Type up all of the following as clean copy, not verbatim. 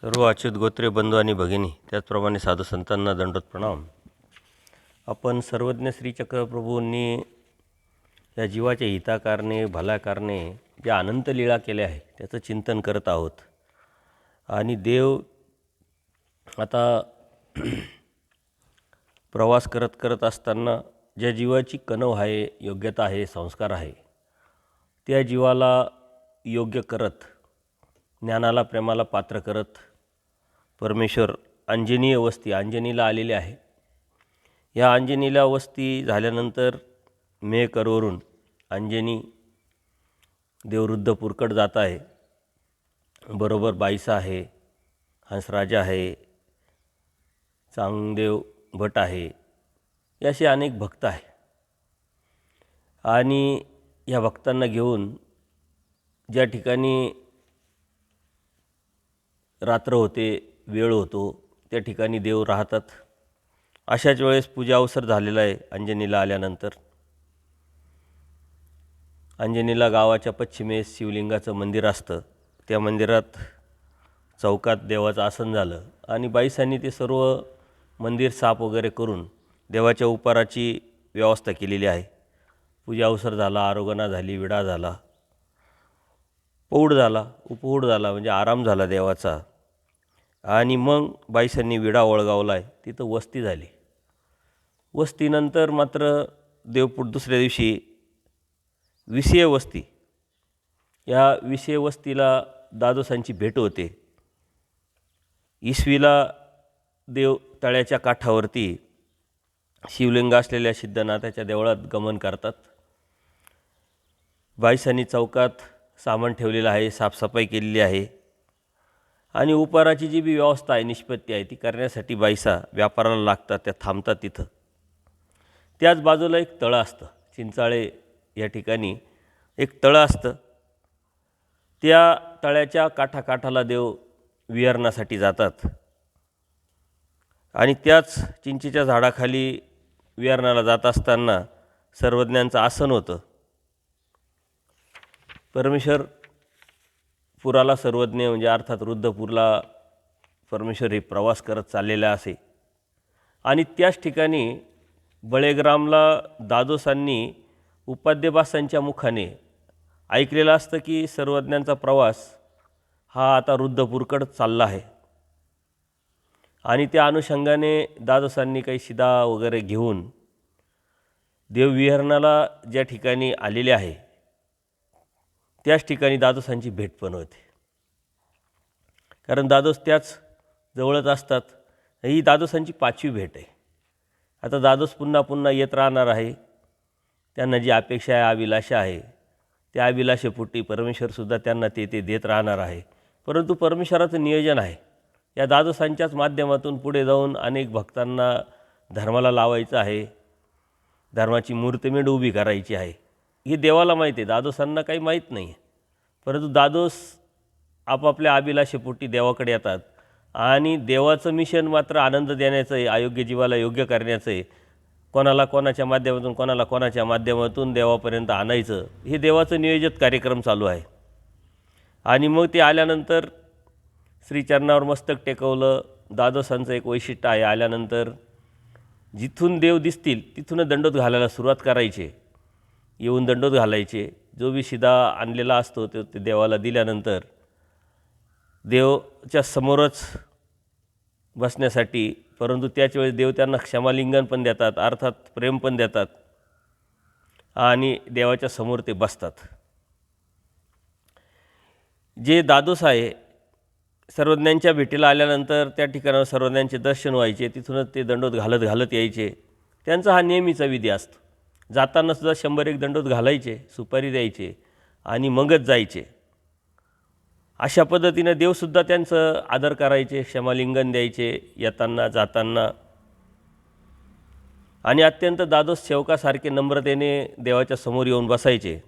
सर्व अच्युत गोत्रे बंधू आणि भगिनी, त्याचप्रमाणे साधू संतांना दंडोत प्रणाम. आपण सर्वज्ञ श्री चक्रप्रभूंनी या जीवाच्या हिताकारणे भल्याकारणे ज्या अनंत लीळा केल्या आहे त्याचं चिंतन करत आहोत. आणि देव आता प्रवास करत असताना ज्या जीवाची कणव आहे, योग्यता आहे, संस्कार आहे, त्या जीवाला योग्य करत, ज्ञानाला प्रेमाला पात्र करत परमेश्वर अंजनीय वस्ती अंजनीला आलेले आहे. या अंजनीला वस्ती झाल्यानंतर मेहकरवरून अंजनी देवरुद्धपूरकडे जात आहे. बरोबर बाईसा आहे, हंसराजा आहे, चांगदेव भट आहे, असे अनेक भक्त आहे. आणि या भक्तांना घेऊन ज्या ठिकाणी रात्र होते, वेळ होतो, त्या ठिकाणी देव राहतात. अशाच वेळेस पूजा अवसर झालेला आहे. अंजनीला आल्यानंतर अंजनीला गावाच्या पश्चिमेस शिवलिंगाचं मंदिर असतं. त्या मंदिरात चौकात देवाचं आसन झालं आणि बाईसांनी ते सर्व मंदिर साफ वगैरे करून देवाच्या उपाराची व्यवस्था केलेली आहे. पूजा अवसर झाला, आरोगणा झाली, विडा झाला, पौढ झाला, उपहूड झाला, म्हणजे आराम झाला देवाचा. आणि मग बाईसांनी विडा वळगावला आहे. तिथं वस्ती झाली. वस्तीनंतर मात्र दुसऱ्या दिवशी विषय वस्ती, या विषय वस्तीला दादोसांची भेट होते. इसवीला देव तळ्याच्या काठावरती शिवलिंग असलेल्या सिद्धनाथाच्या देवळात गमन करतात. बाईसांनी चौकात सामान ठेवलेलं आहे, साफसफाई केलेली आहे. आणि उपाराची जी बी व्यवस्था आहे, निष्पत्ती आहे, ती करण्यासाठी बाईसा व्यापाराला लागतात, त्या थांबतात तिथं. त्याच बाजूला एक तळं असतं. चिंचाळे या ठिकाणी एक तळं असतं. त्या तळ्याच्या काठाकाठाला देव विहरणासाठी जातात. आणि त्याच चिंचेच्या झाडाखाली विहरणाला जात असताना सर्वज्ञांचं आसन होतं. परमेश्वर पुराला सर्वज्ञ, म्हणजे अर्थात रुद्धपूरला परमेश्वर हे प्रवास करत चाललेला असे. आणि त्याच ठिकाणी बळेग्रामला दादोसांनी उपाध्यबासांच्या मुखाने ऐकलेलं असतं की सर्वज्ञांचा प्रवास हा आता रुद्धपूरकडं चालला आहे. आणि त्या अनुषंगाने दादोसांनी काही शिदा वगैरे घेऊन देवविहरणाला ज्या ठिकाणी आलेले आहे त्याच ठिकाणी दादोसांची भेट पण होते. कारण दादोस त्याच जवळच असतात. ही दादोसांची 5वी भेट आहे. आता दादोस पुन्हा पुन्हा येत राहणार आहे. त्यांना जी अपेक्षा आहे, अभिलाषा आहे, त्या अभिलाषेपोटी परमेश्वरसुद्धा त्यांना ते देत राहणार आहे. परंतु परमेश्वराचं नियोजन आहे. या दादोसांच्याच माध्यमातून पुढे जाऊन अनेक भक्तांना धर्माला लावायचं आहे, धर्माची मूर्तिमेढ उभी करायची आहे. हे देवाला माहीत आहे, दादोसांना काही माहीत नाही. परंतु दादोस आपापल्या अभिलाषेपोटी देवाकडे येतात. आणि देवाचं मिशन मात्र आनंद देण्याचं आहे, अयोग्य जीवाला योग्य करण्याचं आहे. कोणाला कोणाच्या माध्यमातून, कोणाला कोणाच्या माध्यमातून देवापर्यंत आणायचं, हे देवाचं नियोजित कार्यक्रम चालू आहे. आणि मग ते आल्यानंतर श्रीचरणावर मस्तक टेकवलं. दादोसांचं एक वैशिष्ट्य आहे, आल्यानंतर जिथून देव दिसतील तिथून दंडोत घालायला सुरुवात करायचे. येऊन दंडोत घालायचे. जो बी शिदा आणलेला असतो ते देवाला दिल्यानंतर देवच्या समोरच बसण्यासाठी, परंतु त्याच वेळेस देव त्यांना क्षमालिंगन पण देतात, अर्थात प्रेम पण देतात. आणि देवाच्या समोर ते बसतात. जे दादोस आहे, सर्वज्ञांच्या भेटीला आल्यानंतर त्या ठिकाणावर सर्वज्ञांचे दर्शन व्हायचे. तिथूनच ते दंडोत घालत यायचे. त्यांचा हा नेहमीचा विधी असतो. जातानासुद्धा 100-1 दंडोत घालायचे, सुपारी द्यायचे आणि मगच जायचे. अशा पद्धतीनं देवसुद्धा त्यांचं आदर करायचे, क्षमालिंगन द्यायचे येताना जाताना. आणि अत्यंत दादोस सेवकासारखे नम्रतेने देवाच्या समोर येऊन बसायचे.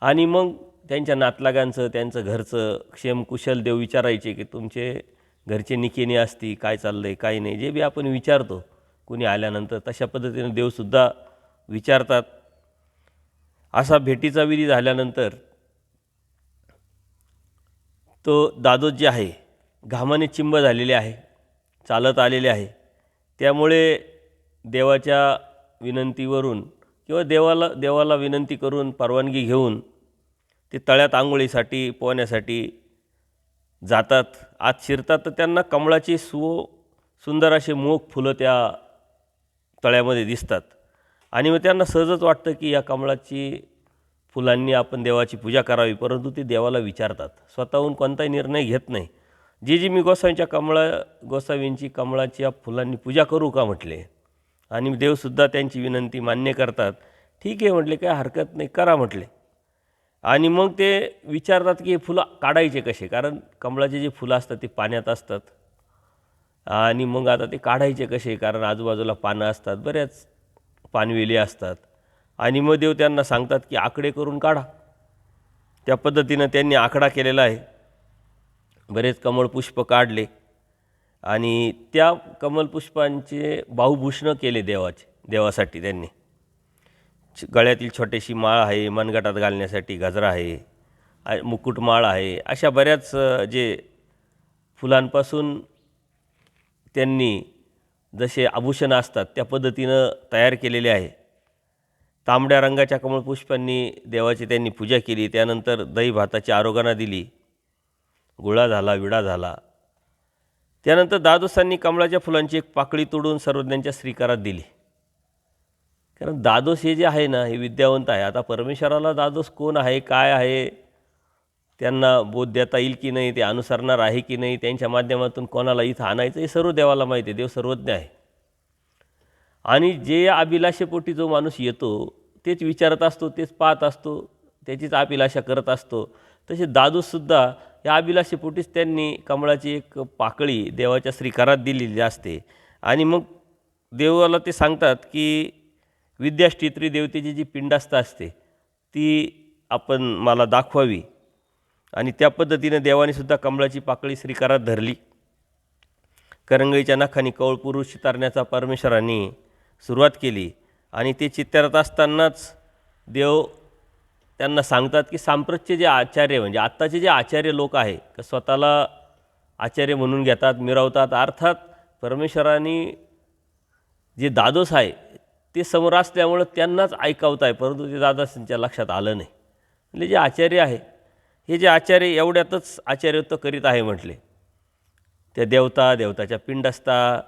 आणि मग त्यांच्या नातलागांचं, त्यांचं घरचं क्षेमकुशल देव विचारायचे की तुमचे घरचे निकेने असती, काय चाललं आहे, काय नाही, जे बी आपण विचारतो कुणी आल्यानंतर, तशा पद्धतीनं देवसुद्धा विचारतात. असा भेटीचा विधी झाल्यानंतर तो दादोस जे आहे घामाने चिंब झालेले आहे, चालत आलेले आहे. त्यामुळे देवाच्या विनंतीवरून किंवा देवाला विनंती करून परवानगी घेऊन ते तळ्यात आंघोळीसाठी पोहण्यासाठी जातात. आत शिरतात तर त्यांना कमळाची सुंदर असे मोग फुलं त्या तळ्यामध्ये दिसतात आणि मग त्यांना सहजच वाटतं की या कमळाची फुलांनी आपण देवाची पूजा करावी. परंतु ते देवाला विचारतात, स्वतःहून कोणताही निर्णय घेत नाही. जी मी गोसावींची कमळाच्या फुलांनी पूजा करू का म्हटले आणि देवसुद्धा त्यांची विनंती मान्य करतात. ठीक आहे म्हटले, काय हरकत नाही, करा म्हटले. आणि मग ते विचारतात की हे फुलं काढायचे कसे, कारण कमळाचे जे फुलं असतात ते पाण्यात असतात आणि मग आता ते काढायचे कसे, कारण आजूबाजूला पानं असतात, बऱ्याच पानवेली असतात. आणि मग देव त्यांना सांगतात की आकडे करून काढा. त्या पद्धतीनं त्यांनी आकडा केलेला आहे. बरेच कमळपुष्प काढले आणि त्या कमलपुष्पांचे बाहुभूषणं केले देवासाठी. त्यांनी गळ्यातील छोटीशी माळ आहे, मनगटात घालण्यासाठी गजरा आहे, मुकुटमाळ आहे, अशा बऱ्याच जे फुलांपासून त्यांनी जसे आभूषणं असतात त्या पद्धतीनं तयार केलेले आहे. तांबड्या रंगाच्या कमळपुष्पांनी देवाची त्यांनी पूजा केली. त्यानंतर दही भाताची आरोग्याना दिली, गुळा झाला, विडा झाला. त्यानंतर दादोसांनी कमळाच्या फुलांची एक पाकळी तोडून सर्वज्ञांच्या श्रीकारात दिली. कारण दादोस हे जे आहे ना, हे विद्यावंत आहे. आता परमेश्वराला दादोस कोण आहे, काय आहे, त्यांना बोध देता येईल की नाही, ते अनुसरणार आहे की नाही, त्यांच्या माध्यमातून कोणाला इथं आणायचं हे सर्व देवाला माहिती आहे. देव सर्वज्ञ आहे. आणि जे या अभिलाषेपोटी जो माणूस येतो तेच विचारत असतो, तेच पाहत असतो, त्याचीच अभिलाषा करत असतो. तसे दादूसुद्धा या अभिलाषेपोटीच त्यांनी कमळाची एक पाकळी देवाच्या श्रीकारात दिलेली असते. आणि मग देवाला ते सांगतात की विद्याष्टित्री देवतेची जी पिंडास्ता असते ती आपण मला दाखवावी. आणि त्या पद्धतीने देवानेसुद्धा कमळाची पाकळी श्रीकारात धरली. करंगळीच्या नखानी कवळ पुरुष चितारण्याचा परमेश्वरांनी सुरुवात केली. आणि ते चित्तरत असतानाच देव त्यांना सांगतात की सांप्रतचे जे आचार्य, म्हणजे आत्ताचे जे आचार्य लोक आहे का स्वतःला आचार्य म्हणून घेतात, मिरवतात. अर्थात परमेश्वरांनी जे दादोस आहे ते समोर असल्यामुळं त्यांनाच ऐकावत आहे, परंतु ते दादोसांच्या लक्षात आलं नाही. म्हणजे जे आचार्य आहे, हे जे आचार्य एवढ्यातच आचार्यत्व करीत आहे म्हटले. त्या देवताच्या पिंडस्ता,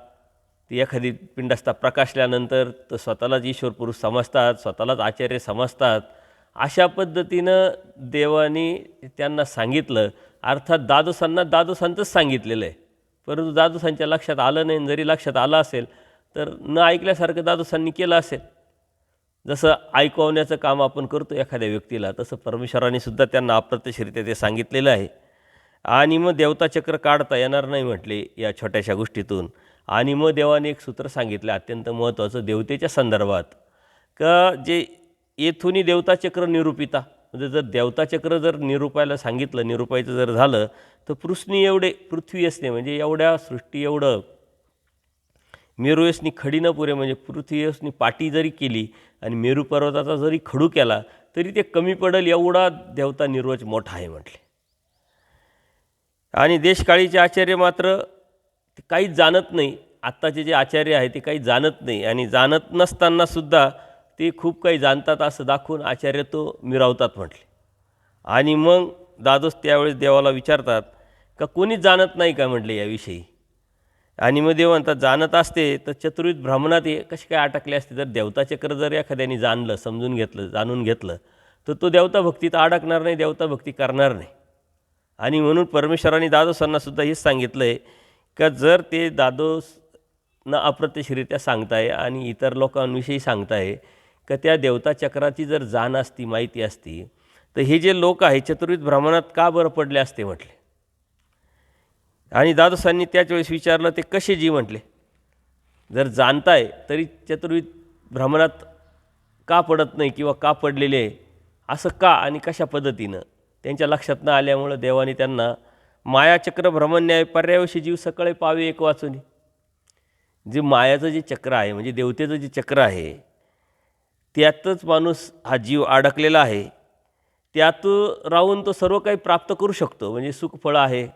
ती एखादी पिंडस्ता प्रकाशल्यानंतर तर स्वतःलाच ईश्वर पुरुष समजतात, स्वतःलाच आचार्य समजतात. अशा पद्धतीनं देवाने त्यांना सांगितलं. अर्थात दादोसांचंच सांगितलेलं आहे, परंतु दादोसांच्या लक्षात आलं नाही. जरी लक्षात आलं असेल तर न ऐकल्यासारखं दादोसांनी केलं असेल. जसं ऐकवण्याचं काम आपण करतो एखाद्या व्यक्तीला, तसं परमेश्वराने सुद्धा त्यांना अप्रत्यक्षरित्या ते सांगितलेलं आहे. आणि मग देवताचक्र काढता येणार नाही म्हटले या छोट्याशा गोष्टीतून. आणि मग देवाने एक सूत्र सांगितलं अत्यंत महत्त्वाचं देवतेच्या संदर्भात, का जे येथूनही देवताचक्र निरूपिता, म्हणजे जर देवताचक्र जर निरूपायचं जर झालं तर पृथ्वी असणे, म्हणजे एवढ्या सृष्टी एवढं मेरुयसनी खडी न पुरे, म्हणजे पृथ्वीयसनी पाटी जरी केली आणि मेरू पर्वताचा जरी खडू केला तरी ते कमी पडेल, एवढा देवता निर्वच मोठा आहे म्हटले. आणि देशकाळीचे आचार्य मात्र ते काहीच जाणत नाही. आत्ताचे जे आचार्य आहे ते काही जाणत नाही, आणि जाणत नसतानासुद्धा ते खूप काही जाणतात असं दाखवून आचार्य तो मिरावतात म्हटले. आणि मग दादोस त्यावेळेस देवाला विचारतात का कोणीच जाणत नाही का म्हटले याविषयी. आणि मग देव म्हणतात जाणत असते तर चतुर्विध ब्राह्मणात कशी काय अटकले असते. जर देवताचक्र जर एखाद्याने जाणून घेतलं तर तो देवताभक्तीत अडकणार नाही, देवताभक्ती करणार नाही. आणि म्हणून परमेश्वराने दादोसांनासुद्धा हेच सांगितलं आहे का जर ते दादोसना अप्रत्यक्षरित्या सांगताय आणि इतर लोकांविषयी सांगताय का त्या देवताचक्राची जर जाण असती, माहिती असती, तर हे जे लोक आहे चतुर्विध ब्राह्मणात का बरं पडले असते म्हटले. आणि दादोसांनी त्याच वेळेस विचारलं ते कसे जी म्हटले. जर जाणताय तरी चतुर्विध ब्राह्मणात का पडत नाही किंवा का पडलेले आहे, असं का आणि कशा पद्धतीनं त्यांच्या लक्षात न आल्यामुळं देवाने त्यांना मायाचक्र भ्रमण्याय पर्यावशी जीव सकळे पावे एक वाचून. जे मायाचं जे चक्र आहे, म्हणजे देवतेचं जे चक्र आहे, त्यातच माणूस हा जीव अडकलेला आहे. त्यात राहून तो सर्व काही प्राप्त करू शकतो, म्हणजे सुखफळ आहे,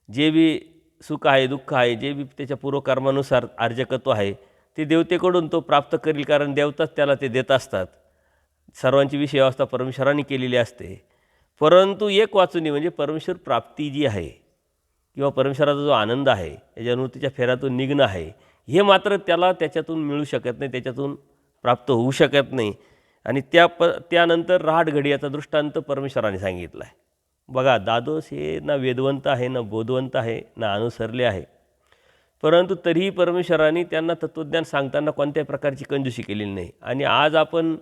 जे बी सुख आहे, दुःख आहे, जे बी त्याच्या पूर्वकर्मानुसार अर्जकत्व आहे ते देवतेकडून तो प्राप्त करील, कारण देवताच त्याला ते देत असतात. सर्वांची विषय व्यवस्था परमेश्वरांनी केलेली असते. परंतु एक वाचुनी म्हणजे परमेश्वर प्राप्ती जी आहे किंवा परमेश्वराचा जो आनंद आहे, या मूर्तीच्या फेऱ्यातून निघणं आहे, हे मात्र त्याला त्याच्यातून मिळू शकत नाही, त्याच्यातून प्राप्त होऊ शकत नाही. आणि त्यानंतर रहाटघडी याचा दृष्टांत परमेश्वराने सांगितला आहे. बघा, दादोस हे ना वेदवंत आहे, ना बोधवंत आहे, ना अनुसरले आहे, परंतु तरीही परमेश्वराने त्यांना तत्त्वज्ञान सांगताना कोणत्याही प्रकारची कंजूसी केलेली नाही. आणि आज आपण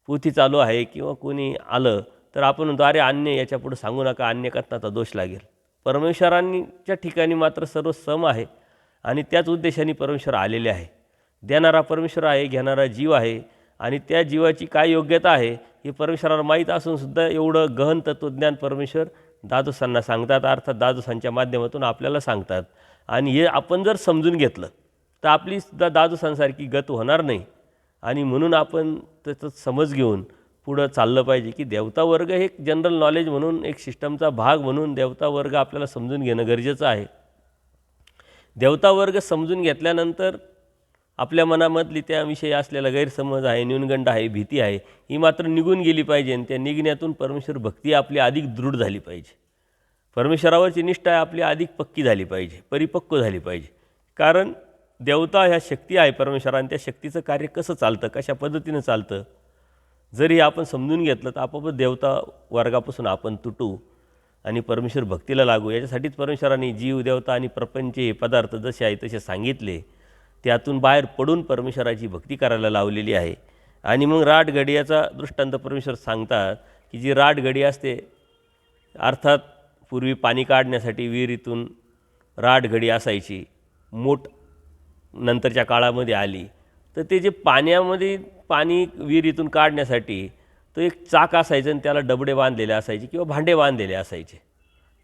पोथी चालू आहे किंवा कोणी आलं तर आपण म्हणतो, अरे अन्य याच्या पुढे सांगू नका, अन्य कथनाचा दोष लागेल. परमेश्वरांच्या ठिकाणी मात्र सर्व सम आहे आणि त्याच उद्देशाने परमेश्वर आलेले आहे. देणारा परमेश्वर आहे, घेणारा जीव आहे, आणि त्या जीवाची काय योग्यता आहे हे परमेश्वराला माहीत असूनसुद्धा एवढं गहन तत्त्वज्ञान परमेश्वर दादोसांना सांगतात, अर्थात दादोसांच्या माध्यमातून आपल्याला सांगतात. आणि हे आपण जर समजून घेतलं तर आपलीसुद्धा दादोसांसारखी गत होणार नाही. आणि म्हणून आपण त्याचा समज घेऊन पुढं चाललं पाहिजे की देवता वर्ग हे एक जनरल नॉलेज म्हणून, एक सिस्टमचा भाग म्हणून देवता वर्ग आपल्याला समजून घेणं गरजेचं आहे. देवता वर्ग समजून घेतल्यानंतर आपल्या मनामधली त्याविषयी असलेला गैरसमज आहे, न्यूनगंड आहे, भीती आहे, ही मात्र निघून गेली पाहिजे. आणि त्या निघण्यातून परमेश्वर भक्ती आपली अधिक दृढ झाली पाहिजे. परमेश्वरावरची निष्ठा आपली अधिक पक्की झाली पाहिजे, परिपक्व झाली पाहिजे. कारण देवता ह्या शक्ती आहे परमेश्वर, आणि त्या शक्तीचं कार्य कसं चालतं, कशा पद्धतीनं चालतं, जरी आपण समजून घेतलं तर आपोआपच देवता वर्गापासून आपण तुटू आणि परमेश्वर भक्तीला लागू. याच्यासाठीच परमेश्वराने जीव, देवता आणि प्रपंच हे पदार्थ जसे आहे तसे सांगितले, त्यातून बाहेर पडून परमेश्वराची भक्ती करायला लावलेली आहे. आणि मग राटगडी याचा दृष्टांत परमेश्वर सांगतात की जी राटगडी असते, अर्थात पूर्वी पाणी काढण्यासाठी विहिरीतून राटगडी असायची, मोठ नंतरच्या काळामध्ये आली, तर ते जे पाण्यामध्ये पाणी विहिरीतून काढण्यासाठी तो एक चाक असायचं आणि त्याला डबडे बांधलेले असायचे किंवा भांडे बांधलेले असायचे.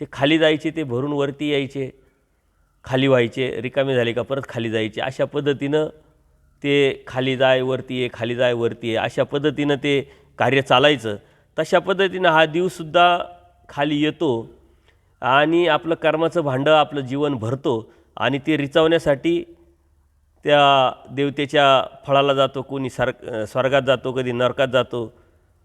ते खाली जायचे, ते भरून वरती यायचे, खाली व्हायचे, रिकामे झाले का परत खाली जायचे. अशा पद्धतीनं ते खाली जाय वरती ये, खाली जाय वरती ये, अशा पद्धतीनं ते कार्य चालायचं. तशा पद्धतीनं हा दिवसुद्धा खाली येतो आणि आपलं कर्माचं भांडं आपलं जीवन भरतो. आणि ते रिचवण्यासाठी त्या देवतेच्या फळाला जातो, कोणी स्वर्गात जातो, कधी नरकात जातो,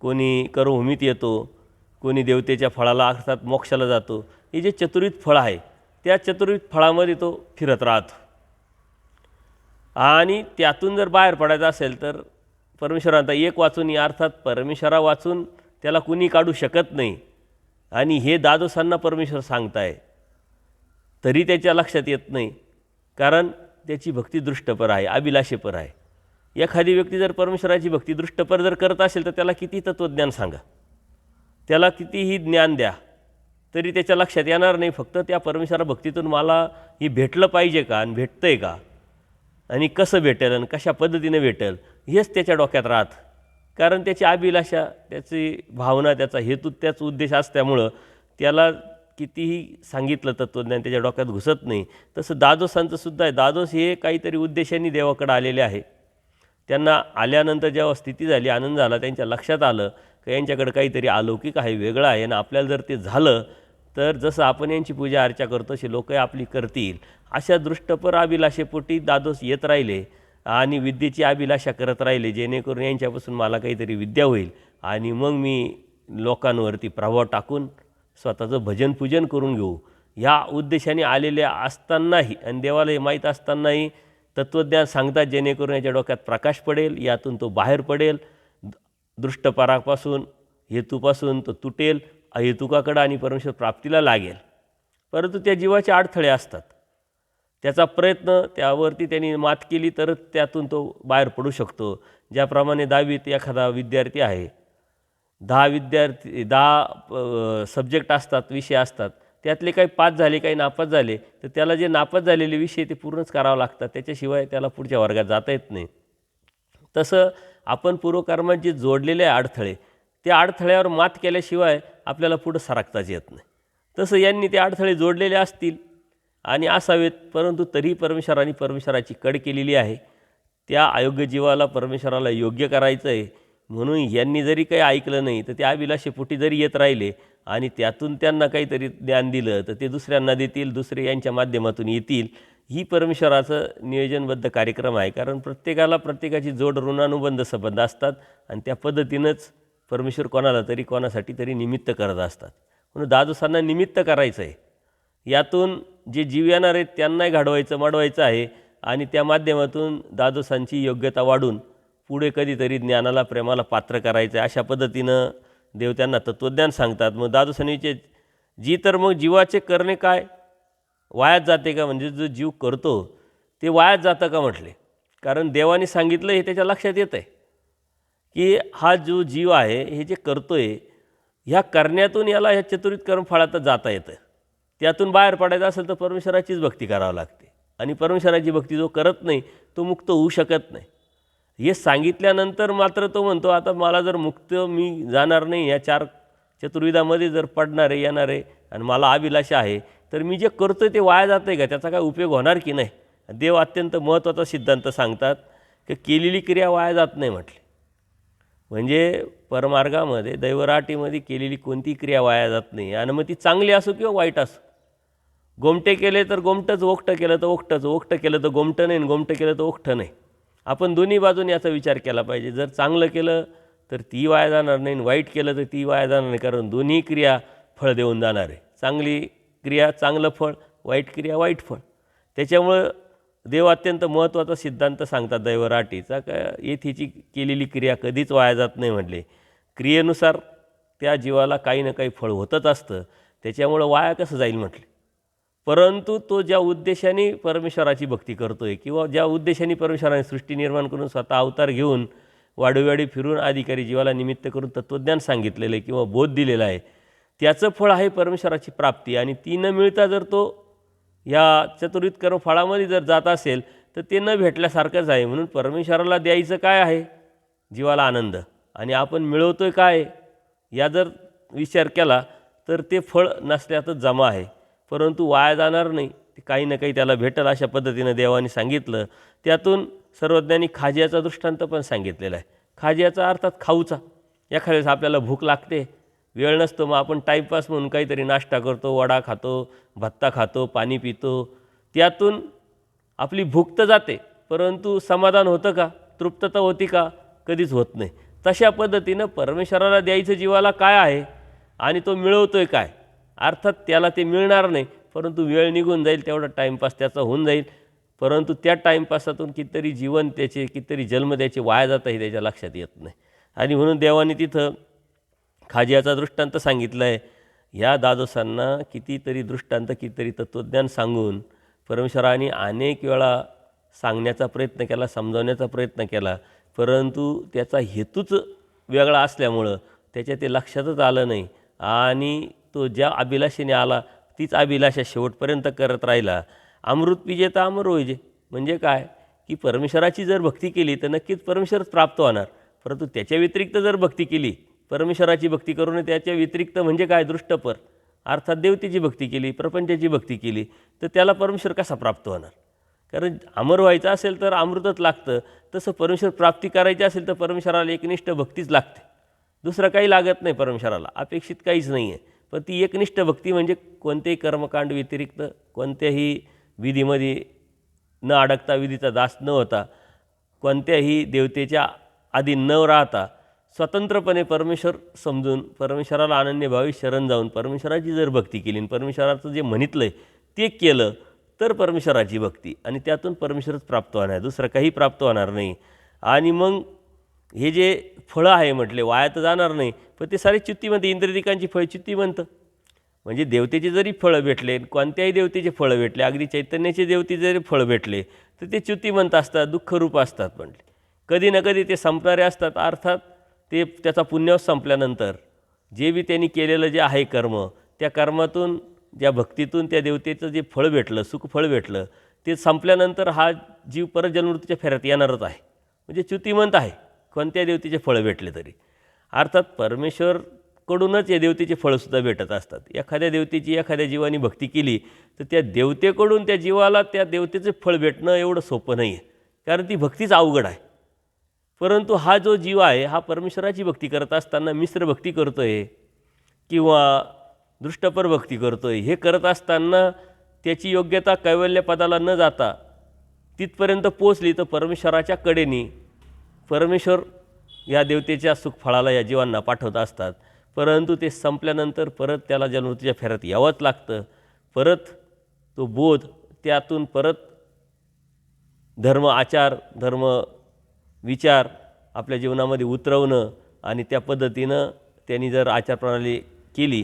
कोणी कर्मभूमीत येतो, कोणी देवतेच्या फळाला अर्थात मोक्षाला जातो. हे जे चतुर्विध फळ आहे त्या चतुर्विध फळामध्ये तो फिरत राहतो. आणि त्यातून जर बाहेर पडायचं असेल तर परमेश्वरांचा एक वाचून, अर्थात परमेश्वरा वाचून त्याला कुणी काढू शकत नाही. आणि हे दादोसांना परमेश्वर सांगताय तरी त्याच्या लक्षात येत नाही, कारण त्याची भक्ती दृष्टपर आहे, अभिलाषेपर आहे. एखादी व्यक्ती जर परमेश्वराची भक्ती दृष्टपर जर करत असेल तर त्याला किती तत्त्वज्ञान सांगा, त्याला कितीही ज्ञान द्या, तरी त्याच्या लक्षात येणार नाही. फक्त त्या परमेश्वरा भक्तीतून मला ही भेटलं पाहिजे का, आणि भेटतं आहे का, आणि कसं भेटेल आणि कशा पद्धतीने भेटेल, हेच त्याच्या डोक्यात राहतं. कारण त्याची अभिलाषा, त्याची भावना, त्याचा हेतू, त्याच उद्देश असल्यामुळं त्याला कितीही सांगितलं तत्त्वज्ञान त्याच्या डोक्यात घुसत नाही. तसं दादोसांचं सुद्धा आहे. दादोस हे काहीतरी उद्देशाने देवाकडे आलेले आहे. त्यांना आल्यानंतर जेव्हा स्थिती झाली, आनंद झाला, त्यांच्या लक्षात आलं की यांच्याकडे काहीतरी अलौकिक आहे, वेगळं आहे, आणि आपल्याला जर ते झालं तर जसं आपण यांची पूजा अर्चा करतो अशी लोकही आपली करतील. अशा दृष्टपर अभिलाषेपोटी दादोस येत राहिले आणि विद्येची अभिलाषा करत राहिले, जेणेकरून यांच्यापासून मला काहीतरी विद्या होईल आणि मग मी लोकांवरती प्रभाव टाकून स्वतःचं भजन पूजन करून घेऊ. ह्या उद्देशाने आलेले असतानाही आणि देवाला हे माहीत असतानाही तत्त्वज्ञान सांगतात, जेणेकरून याच्या डोक्यात प्रकाश पडेल, यातून तो बाहेर पडेल, दृष्टपरापासून, हेतूपासून तो तुटेल, अहेतुकाकडं आणि परमेश्वर प्राप्तीला लागेल. परंतु त्या जीवाचे अडथळे असतात, त्याचा प्रयत्न, त्यावरती त्यांनी मात केली तर त्यातून तो बाहेर पडू शकतो. ज्याप्रमाणे 10वीत एखादा विद्यार्थी आहे, 10 सब्जेक्ट असतात, विषय असतात, त्यातले काही पास झाले, काही नापास झाले, तर त्याला जे नापास झालेले विषय ते पूर्णच करावं लागतात, त्याच्याशिवाय त्याला पुढच्या वर्गात जाता येत नाही. तसं आपण पूर्वकर्मात जे जोडलेले अडथळे, त्या अडथळ्यावर मात केल्याशिवाय आपल्याला पुढं सरकताच येत नाही. तसं यांनी ते अडथळे जोडलेले असतील आणि असावेत, परंतु तरीही परमेश्वराची कड केलेली आहे. त्या अयोग्य जीवाला परमेश्वराला योग्य करायचं आहे, म्हणून यांनी जरी काही ऐकलं नाही तर त्या अभिलाषेपोटी जरी येत राहिले आणि त्यातून त्यांना काहीतरी ज्ञान दिलं तर ते दुसऱ्यांना देतील, दुसरे यांच्या माध्यमातून येतील. ही परमेश्वराचं नियोजनबद्ध कार्यक्रम आहे. कारण प्रत्येकाला प्रत्येकाची जोड ऋणानुबंध संबंध असतात आणि त्या पद्धतीनंच परमेश्वर कोणाला तरी कोणासाठी तरी निमित्त करत असतात. म्हणून दादोसांना निमित्त करायचं आहे. यातून जे जीव येणार आहेत त्यांनाही घडवायचं, वाढवायचं आहे आणि त्या माध्यमातून दादोसांची योग्यता वाढून पुढे कधीतरी ज्ञानाला, प्रेमाला पात्र करायचं आहे. अशा पद्धतीनं देव त्यांना तत्त्वज्ञान सांगतात. मग दादोसांनीचे जी तर मग जीवाचे करणे काय वायात जाते का, म्हणजे जो जीव करतो ते वायात जातं का म्हटले. कारण देवाने सांगितलं हे त्याच्या लक्षात येतं आहे की हा जो जीव आहे हे जे करतो आहे ह्या करण्यातून याला ह्या चतुर्विध कर्मफळात जाता येतं. त्यातून बाहेर पडायचं असेल तर परमेश्वराचीच भक्ती करावी लागते आणि परमेश्वराची भक्ती जो करत नाही तो मुक्त होऊ शकत नाही. हे सांगितल्यानंतर मात्र तो म्हणतो आता मला जर मुक्त मी जाणार नाही, या 4 चतुर्विधामध्ये जर पडणार आहे, येणार आहे आणि मला अभिलाषा आहे तर मी जे करतो ते वाया जातं आहे का, त्याचा काय उपयोग होणार की नाही. देव अत्यंत महत्त्वाचा सिद्धांत सांगतात की केलेली क्रिया वाया जात नाही म्हटले. म्हणजे परमार्गामध्ये दैवराटीमध्ये केलेली कोणतीही क्रिया वाया जात नाही आणि मग ती चांगली असो किंवा वाईट असो. गोमटे केले तर गोमटंच, ओकटं केलं तर ओकटंच, ओकटं केलं तर गोमटं नाही, गोमटं केलं तर ओकटं नाही. आपण दोन्ही बाजूने याचा विचार केला पाहिजे. जर चांगलं केलं तर ती वाया जाणार नाही, वाईट केलं तर ती वाया जाणार नाही. कारण दोन्ही क्रिया फळ देऊन जाणार आहे. चांगली क्रिया चांगलं फळ, वाईट क्रिया वाईट फळ. त्याच्यामुळं देव अत्यंत महत्त्वाचा सिद्धांत सांगतात दैवराटीचा का येथीची केलेली क्रिया कधीच वाया जात नाही म्हटले. क्रियेनुसार त्या जीवाला काही ना काही फळ होतच असतं, त्याच्यामुळं वाया कसं जाईल म्हटले. परंतु तो ज्या उद्देशाने परमेश्वराची भक्ती करतो आहे किंवा ज्या उद्देशाने परमेश्वराने सृष्टी निर्माण करून स्वतः अवतार घेऊन वाडोवाडी फिरून अधिकारी जीवाला निमित्त करून तत्त्वज्ञान सांगितलेलं आहे किंवा बोध दिलेला आहे, त्याचं फळ आहे परमेश्वराची प्राप्ती. आणि ती न मिळता जर तो या चतुर्विध कर्म फळामध्ये जर जात असेल तर ते न भेटल्यासारखंच आहे. म्हणून परमेश्वराला द्यायचं काय आहे, जीवाला आनंद, आणि आपण मिळवतोय काय या जर विचार केला तर ते फळ नसल्यातच जमा आहे. परंतु वाया जाणार नाही, ते काही ना काही त्याला भेटेल अशा पद्धतीनं देवाने सांगितलं. त्यातून सर्वज्ञानी खाज्याचा दृष्टांत पण सांगितलेला आहे. खाज्याचा अर्थात खाऊचा. एखाद्या वेळेस आपल्याला भूक लागते, वेळ नसतो, मग आपण टाईमपास म्हणून काहीतरी नाश्ता करतो, वडा खातो, भत्ता खातो, पाणी पितो. त्यातून आपली भूक तर जाते परंतु समाधान होतं का, तृप्तता होती का, कधीच होत नाही. तशा पद्धतीनं परमेश्वराला द्यायचं जीवाला काय आहे आणि तो मिळवतोय काय, अर्थात त्याला ते मिळणार नाही परंतु वेळ निघून जाईल, तेवढा टाईमपास त्याचा होऊन जाईल. परंतु त्या टाईमपासातून कितीतरी जीवन त्याचे, कितीतरी जन्म त्याचे वाया जातं हे त्याच्या लक्षात येत नाही. आणि म्हणून देवाने तिथं खाज्याचा दृष्टांत सांगितलं आहे. ह्या दादोसांना कितीतरी दृष्टांत, कितीतरी तत्त्वज्ञान सांगून परमेश्वराने अनेक वेळा सांगण्याचा प्रयत्न केला, समजावण्याचा प्रयत्न केला, परंतु त्याचा हेतूच वेगळा असल्यामुळं त्याच्या ते लक्षातच आलं नाही. आणि तो ज्या अभिलाषेने आला तीच अभिलाषा शेवटपर्यंत करत राहिला. अमृत पिजे तर अमर होईजे. म्हणजे काय की परमेश्वराची जर भक्ती केली तर नक्कीच परमेश्वरच प्राप्त होणार. परंतु त्याच्या व्यतिरिक्त जर भक्ती केली, परमेश्वराची भक्ती करून त्याच्या व्यतिरिक्त म्हणजे काय, दृष्टपर अर्थात देवतेची भक्ती केली, प्रपंचाची भक्ती केली तर त्याला परमेश्वर कसा प्राप्त होणार. कारण अमर व्हायचं असेल तर अमृतच लागतं. तसं परमेश्वर प्राप्ती करायची असेल तर परमेश्वराला एकनिष्ठ भक्तीच लागते, दुसरं काही लागत नाही परमेश्वराला, अपेक्षित काहीच नाही आहे. पण ती एकनिष्ठ भक्ती म्हणजे कोणतेही कर्मकांड व्यतिरिक्त, कोणत्याही विधीमध्ये न अडकता, विधीचा दास न होता, कोणत्याही देवतेच्या आधी न राहता स्वतंत्रपणे परमेश्वर समजून परमेश्वराला अनन्यभावी शरण जाऊन परमेश्वराची जर भक्ती केली आणि परमेश्वराचं जे म्हणितलं आहे ते केलं तर परमेश्वराची भक्ती, आणि त्यातून परमेश्वरच प्राप्त होणार, दुसरं काही प्राप्त होणार नाही. आणि मग हे जे फळं आहे म्हटले वाया तर जाणार नाही, पण ते सारे च्युतीमंत, इंद्रियदिकांची फळं च्युतीमंत. म्हणजे देवतेचे जरी फळं भेटले, कोणत्याही देवतेचे फळं भेटले, अगदी चैतन्याचे देवते जरी फळं भेटले तर ते च्युतीमंत असतात, दुःखरूप असतात. म्हटले कधी ना कधी ते संपणारे असतात. अर्थात ते त्याचा पुण्य संपल्यानंतर जे बी त्यांनी केलेलं जे आहे कर्म, त्या कर्मातून, ज्या भक्तीतून त्या देवतेचं जे फळ भेटलं, सुखफळ भेटलं, ते संपल्यानंतर हा जीव परत जन्ममृत्यूच्या फेऱ्यात येणारच आहे. म्हणजे च्युतीमंत आहे कोणत्या देवतेचे फळं भेटले तरी. अर्थात परमेश्वरकडूनच या देवतेचे फळंसुद्धा भेटत असतात. एखाद्या देवतेची एखाद्या जीवानी भक्ती केली तर त्या देवतेकडून त्या जीवाला त्या देवतेचे फळ भेटणं एवढं सोपं नाही आहे, कारण ती भक्तीच अवघड आहे. परंतु हा जो जीव आहे हा परमेश्वराची भक्ती करत असताना मिश्र भक्ती करतो आहे किंवा दृष्टपर भक्ती करतो आहे, हे करत असताना त्याची योग्यता कैवल्यपदाला न जाता तिथपर्यंत पोचली तर परमेश्वराच्या कडेनी परमेश्वर या देवतेच्या सुखफळाला या जीवांना पाठवत असतात. परंतु ते संपल्यानंतर परत त्याला जन्ममृत्यूच्या फेऱ्यात यावंच लागतं. परत तो बोध त्यातून परत धर्म आचार धर्म विचार आपल्या जीवनामध्ये उतरवणं आणि त्या पद्धतीनं त्यांनी जर आचारप्रणाली केली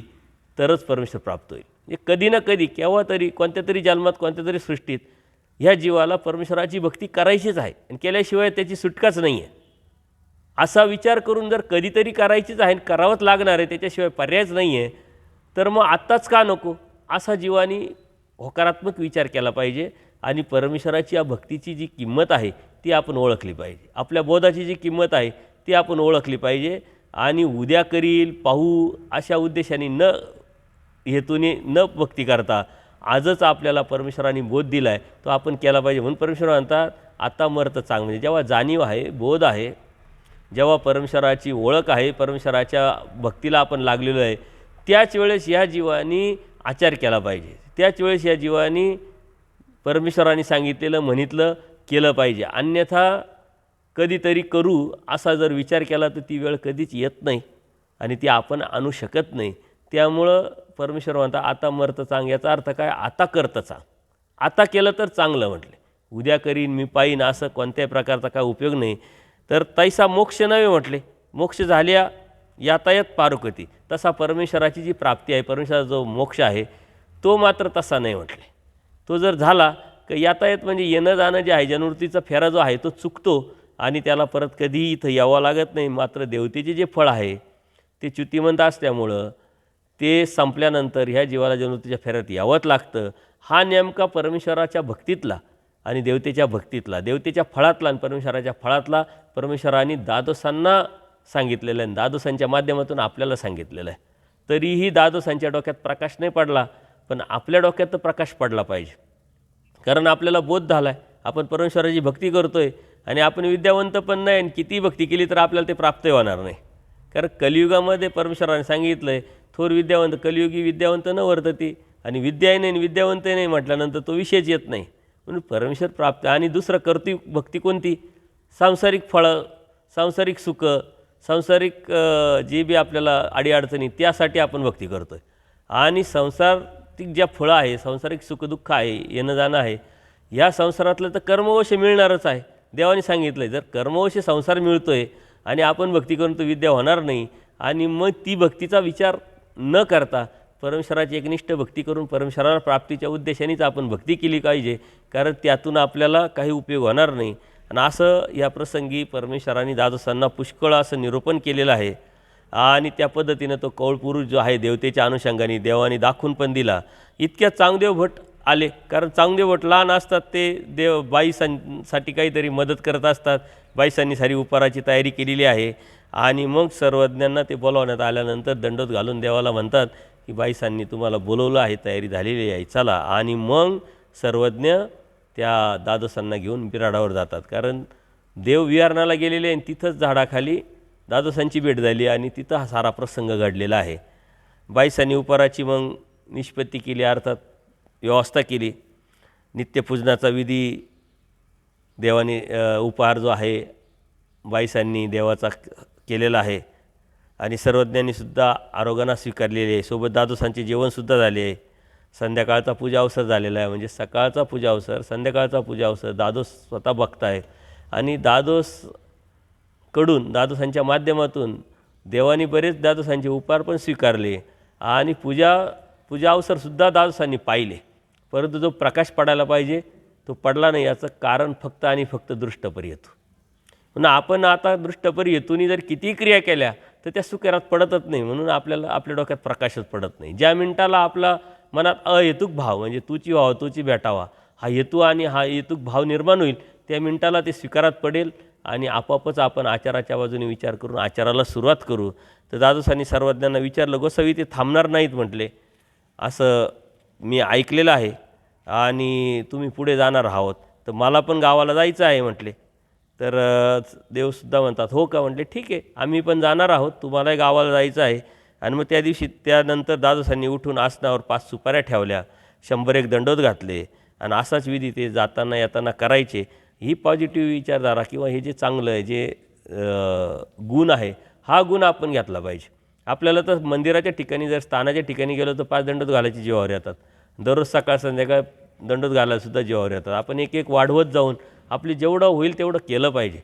तरच परमेश्वर प्राप्त होईल. हे कधी ना कधी केव्हा तरी कोणत्या तरी जन्मात कोणत्या तरी सृष्टीत ह्या जीवाला परमेश्वराची भक्ती करायचीच आहे आणि केल्याशिवाय त्याची सुटकाच नाही आहे. असा विचार करून जर कधीतरी करायचीच आहे आणि करावंच लागणार आहे, त्याच्याशिवाय पर्यायच नाही आहे, तर मग आत्ताच का नको असा जीवानी होकारात्मक विचार केला पाहिजे आणि परमेश्वराची या भक्तीची जी किंमत आहे ती आपण ओळखली पाहिजे. आपल्या बोधाची जी किंमत आहे ती आपण ओळखली पाहिजे आणि उद्या करील पाहू अशा उद्देशाने न हेतूने न भक्ती करता आजच आपल्याला परमेश्वराने बोध दिला आहे तो आपण केला पाहिजे. म्हणून परमेश्वर म्हणतात आता मरतं चांग, म्हणजे जेव्हा जाणीव आहे बोध आहे, जेव्हा परमेश्वराची ओळख आहे, परमेश्वराच्या भक्तीला आपण लागलेलो आहे, त्याच वेळेस ह्या जीवानी आचार केला पाहिजे. त्याच वेळेस या जीवानी परमेश्वराने सांगितलेलं म्हणितलं केलं पाहिजे. अन्यथा कधीतरी करू असा जर विचार केला तर ती वेळ कधीच येत नाही आणि ती आपण आणू शकत नाही. त्यामुळं परमेश्वर म्हणता आता मरतं चांग, याचा अर्थ काय, आता करतं चांग, आता केलं तर चांगलं म्हटले. उद्या करीन मी पाहीन असं कोणत्याही प्रकारचा काय उपयोग नाही. तर तैसा मोक्ष नव्हे म्हटले, मोक्ष झाल्या यातायात पारुकती, तसा परमेश्वराची जी प्राप्ती आहे, परमेश्वराचा जो मोक्ष आहे तो मात्र तसा नाही म्हटले. तो जर झाला की यातायात म्हणजे येणं जाणं जे आहे, जन्ममृत्यूचा फेरा जो आहे तो चुकतो आणि त्याला परत कधी इथं यावं लागत नाही. मात्र देवतेचे जे फळ आहे ते च्युतिमंत असल्यामुळं ते संपल्यानंतर ह्या जीवाला जन्ममृत्यूच्या फेऱ्यात यावंच लागतं. हा नेमका परमेश्वराच्या भक्तीतला आणि देवतेच्या भक्तीतला, देवतेच्या फळातला आणि परमेश्वराच्या फळातला परमेश्वराने द्वादशांना सांगितलेलं आहे, द्वादशांच्या माध्यमातून आपल्याला सांगितलेलं आहे. तरीही द्वादशांच्या डोक्यात प्रकाश नाही पडला, पण आपल्या डोक्यात तर प्रकाश पडला पाहिजे. कारण आपल्याला बोध झाला आहे, आपण परमेश्वराची भक्ती करतो आहे आणि आपण विद्यावंत पण नाही आणि किती भक्ती केली तर आपल्याला ते प्राप्त होणार नाही. कारण कलियुगामध्ये परमेश्वराने सांगितलं आहे थोर विद्यावंत, कलियुगी विद्यावंत न वर्तती, आणि विद्याही नाही विद्यावंतही नाही म्हटल्यानंतर तो विषयच येत नाही. म्हणून परमेश्वर प्राप्त. आणि दुसरं कर्तृ भक्ती कोणती, सांसारिक फळं, सांसारिक सुखं, सांसारिक जे बी आपल्याला अडीअडचणी त्यासाठी आपण भक्ती करतो आहे. आणि सांसारिक ज्या फळं आहे, सांसारिक सुखदुःख आहे, येणं जाणं आहे, ह्या संसारातलं तर कर्मवश मिळणारच आहे. देवाने सांगितलं आहे जर कर्मवश संसार मिळतो आहे आणि आपण भक्ती करून तो विद्या होणार नाही, आणि मग ती भक्तीचा विचार न करता परमेश्वराची एकनिष्ठ भक्ती करून परमेश्वराला प्राप्तीच्या उद्देशानेच आपण भक्ती केली पाहिजे. कारण त्यातून आपल्याला काही उपयोग होणार नाही. आणि असं या प्रसंगी परमेश्वराने द्वादशांना पुष्कळ असं निरूपण केलेलं आहे. आणि त्या पद्धतीनं तो कौळपुरुष जो आहे देवतेच्या अनुषंगाने देवाने दाखवून पण दिला. इतक्या चांगदेव भट आले, कारण चांगदेव भट लहान असतात, ते देव बाईसांसाठी काहीतरी मदत करत असतात. बाईसांनी सारी उपहाराची तयारी केलेली आहे आणि मग सर्वज्ञांना ते बोलावण्यात आल्यानंतर दंडोत घालून देवाला म्हणतात की बाईसांनी तुम्हाला बोलवलं आहे, तयारी झालेली आहे, चला. आणि मग सर्वज्ञ त्या द्वादशांना घेऊन बिराडावर जातात. कारण देव विहारणाला गेलेले आणि तिथंच झाडाखाली द्वादशांची भेट झाली आणि तिथं हा सारा प्रसंग घडलेला आहे. बाईसांनी उपहाराची मग निष्पत्ती केली, अर्थात व्यवस्था केली. नित्यपूजनाचा विधी देवाने उपहार जो आहे बाईसांनी देवाचा केलेला आहे आणि सर्वज्ञांनीसुद्धा आरोग्यानं स्वीकारलेली आहे. सोबत द्वादशांचे जेवणसुद्धा झाले आहे. संध्याकाळचा पूजा अवसर झालेला आहे, म्हणजे सकाळचा पूजा अवसर, संध्याकाळचा पूजा अवसर द्वादश स्वतः बघताय. आणि द्वादशांच्या माध्यमातून देवानी बरेच द्वादशांचे उपहार पण स्वीकारले आणि पूजा अवसरसुद्धा द्वादशांनी पाहिले. परंतु जो प्रकाश पडायला पाहिजे तो पडला नाही. याचं कारण फक्त आणि फक्त दृष्टपर हेतू. म्हणून आपण आता दृष्टपर हेतूनी जर किती क्रिया केल्या तर त्या सुकरात पडतच नाही. म्हणून आपल्याला आपल्या डोक्यात प्रकाशच पडत नाही. ज्या मिनिटाला आपला मनात अहेतुक भाव, म्हणजे तूची व्हावं तूची भेटावा, हा हेतू आणि हा हेतुक भाव निर्माण होईल, त्या मिनिटाला ते स्वीकारात पडेल आणि आपोआपच आपण आचाराच्या बाजूने विचार करून आचाराला सुरुवात करू. तर द्वादशांनी सर्वज्ञांना विचारलं, गोसावी ते थांबणार नाहीत म्हटले, असं मी ऐकलेलं आहे आणि तुम्ही पुढे जाणार आहोत, तर मला पण गावाला जायचं आहे म्हटले. तर देवसुद्धा म्हणतात, हो का? म्हटले ठीक आहे, आम्ही पण जाणार आहोत, तुम्हालाही गावाला जायचं आहे. आणि मग त्या दिवशी त्यानंतर दादोसांनी उठून आसनावर 5 सुपाऱ्या ठेवल्या, 101 दंडोत घातले आणि असाच विधी ते जाताना येताना करायचे. ही पॉझिटिव्ह विचारधारा किंवा हे जे चांगलं आहे, जे गुण आहे, हा गुण आपण घेतला पाहिजे. आपल्याला तर मंदिराच्या ठिकाणी जर स्थानाच्या ठिकाणी गेलो तर 5 दंडोत घालायची जीवावर येतात. दररोज सकाळ संध्याकाळ दंडोत घालायलासुद्धा जीवावर येतात. आपण एक एक वाढवत जाऊन आपली जेवढं होईल तेवढं केलं पाहिजे.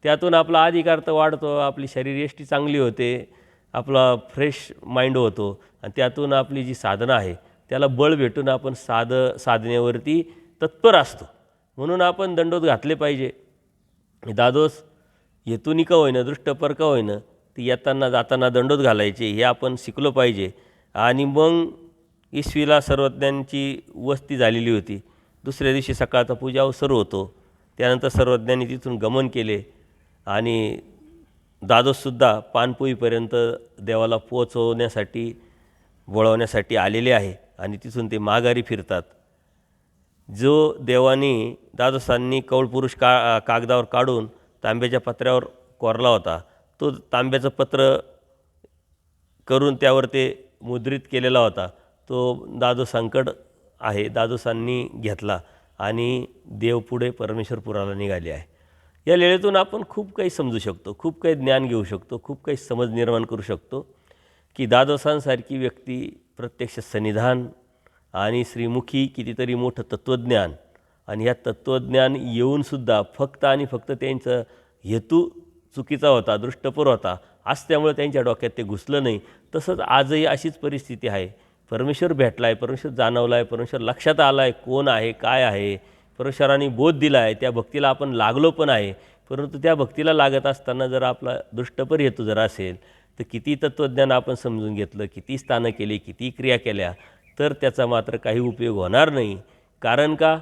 त्यातून आपला अधिकार तर वाढतो, आपली शरीरयष्टी चांगली होते, आपला फ्रेश माइंड होतो आणि त्यातून आपली जी साधना आहे त्याला बळ भेटून आपण साधनेवरती तत्पर असतो. म्हणून आपण दंडोत घातले पाहिजे. दादोस हेतूनी का होईना, दृष्टपर का होईना, ती येताना जाताना दंडोत घालायचे हे आपण शिकलो पाहिजे. आणि मग इसवीला सर्वज्ञांची वस्ती झालेली होती. दुसऱ्या दिवशी सकाळचा पूजा अवसर होतो. त्यानंतर सर्वज्ञांनी तिथून गमन केले आणि दादोससुद्धा पानपोईपर्यंत देवाला पोचवण्यासाठी वळवण्यासाठी आलेले आहे आणि तिथून ते माघारी फिरतात. जो देवानी दादोसांनी कौलपुरुष कागदावर काढून तांब्याच्या पत्र्यावर कोरला होता, तो तांब्याचं पत्र करून त्यावर ते मुद्रित केलेला होता, तो दादोसांकड आहे. दादोसांनी घेतला आणि देवपुढे परमेश्वरपुराला निघाले आहे. या लीळेतून आपण खूप काही समजू शकतो, खूप काही ज्ञान घेऊ शकतो, खूप काही समज निर्माण करू शकतो की दादोसांसारखी व्यक्ती प्रत्यक्ष सन्निधान आणि श्रीमुखी कितीतरी मोठं तत्त्वज्ञान आणि ह्या तत्त्वज्ञान येऊनसुद्धा फक्त आणि फक्त त्यांचं हेतू चुकीचा होता, दृष्टपर होता, आज त्यामुळे त्यांच्या डोक्यात ते घुसलं नाही. तसंच आजही अशीच परिस्थिती आहे. परमेश्वर भेटला आहे, परमेश्वर जाणवला आहे, परमेश्वर लक्षात आला आहे कोण आहे, काय आहे, परमेश्वराने बोध दिला आहे, त्या भक्तीला आपण लागलो पण आहे. परंतु त्या भक्तीला लागत असताना जर आपला दृष्टपर हेतू जर असेल तर किती तत्त्वज्ञान आपण समजून घेतलं, किती स्थानं केली, किती क्रिया केल्या, तर त्याचा मात्र काही उपयोग होणार नाही. कारण का?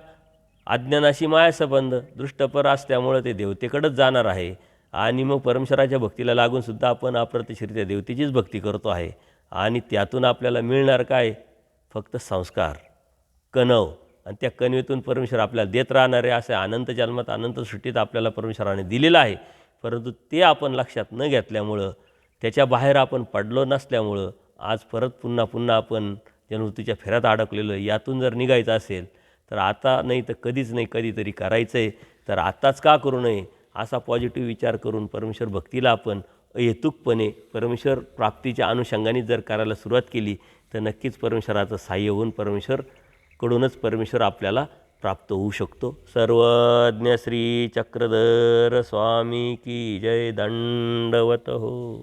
अज्ञानाशी मायासंबंध, दृष्टपर असल्यामुळं ते देवतेकडंच जाणार आहे. आणि मग परमेश्वराच्या भक्तीला लागूनसुद्धा आपण अप्रत्यक्षरित्या देवतेचीच भक्ती करतो आहे. आणि त्यातून आपल्याला मिळणार काय? फक्त संस्कार, कणव. आणि त्या कणवेतून परमेश्वर आपल्याला देत राहणार आहे. असे अनंत जन्मात अनंत सृष्टीत आपल्याला परमेश्वराने दिलेलं आहे. परंतु ते आपण लक्षात न घेतल्यामुळं, त्याच्या बाहेर आपण पडलो नसल्यामुळं आज परत पुन्हा पुन्हा आपण जन्ममृत्यूच्या फेऱ्यात अडकलेलो. यातून जर निघायचं असेल तर आता नाही तर कधीच नाही, कधीतरी करायचं आहे. तर आत्ताच का करू नये असा पॉझिटिव्ह विचार करून परमेश्वर भक्तीला आपण अहेतुकपणे परमेश्वर प्राप्तीच्या अनुषंगाने जर करायला सुरुवात केली तर नक्कीच परमेश्वराचं सहाय्य होऊन परमेश्वरकडूनच परमेश्वर आपल्याला प्राप्त होऊ शकतो. सर्वज्ञ श्री चक्रधर स्वामी की जय. दंडवत हो.